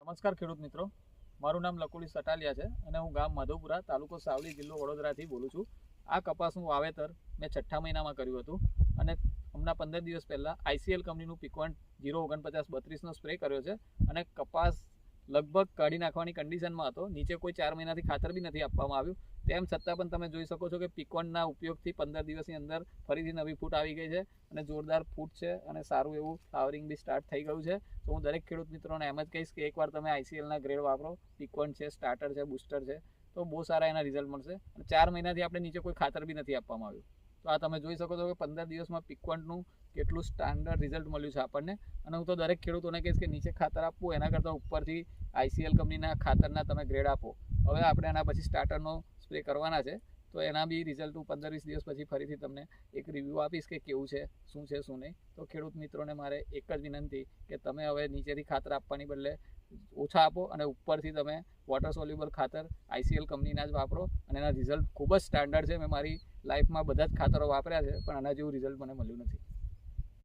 નમસ્કાર ખેડૂત મિત્રો, મારું નામ લકુલી સટાલિયા છે અને હું ગામ માધવપુરા, તાલુકો સાવલી, જિલ્લો વડોદરાથી બોલું છું. આ કપાસનું વાવેતર મેં 6ઠ્ઠા મહિનામાં કર્યું હતું અને હમણાં 15 દિવસ પહેલાં ICL કંપનીનું Piquant 04932નો સ્પ્રે કર્યો છે અને કપાસ લગભગ કાઢી નાખવાની કન્ડિશનમાં હતો. નીચે કોઈ 4 મહિનાથી ખાતર બી નથી આપવામાં આવ્યું. તેમ છતાં પણ તમે જોઈ શકો છો કે Piquantના ઉપયોગથી 15 દિવસની અંદર ફરીથી નવી ફૂટ આવી ગઈ છે અને જોરદાર ફૂટ છે અને સારું એવું ફ્લાવરિંગ બી સ્ટાર્ટ થઈ ગયું છે. તો હું દરેક ખેડૂત મિત્રોને એમ જ કહીશ કે એકવાર તમે ICLના ગ્રેડ વાપરો. Piquant છે, સ્ટાર્ટર છે, બૂસ્ટર છે, તો બહુ સારા એના રિઝલ્ટ મળશે. અને 4 મહિનાથી આપણે નીચે કોઈ ખાતર બી નથી આપવામાં આવ્યું. તો આ તમે જોઈ શકો છો કે 15 દિવસમાં Piquantનું કેટલું સ્ટાન્ડર્ડ રિઝલ્ટ મળ્યું છે આપણને. અને હું તો દરેક ખેડૂતોને કહીશ કે નીચે ખાતર આપવું એના કરતાં ઉપરથી ICL કંપનીના ખાતરના તમે ગ્રેડ આપો. હવે આપણે એના પછી સ્ટાર્ટરનો સ્પ્રે કરવાના છે, તો એના બી રિઝલ્ટ હું 15-20 દિવસ પછી ફરીથી તમને એક રિવ્યૂ આપીશ કે કેવું છે, શું નહીં. તો ખેડૂત મિત્રોને મારે એક જ વિનંતી કે તમે હવે નીચેથી ખાતર આપવાની બદલે ઓછા આપો અને ઉપરથી તમે વોટર સોલ્યુબલ ખાતર ICL કંપનીના જ વાપરો અને એના રિઝલ્ટ ખૂબ જ સ્ટાન્ડર્ડ છે. મેં મારી લાઈફમાં બધા જ ખાતરો વાપર્યા છે, પણ આના જેવું રિઝલ્ટ મને મળ્યું નથી.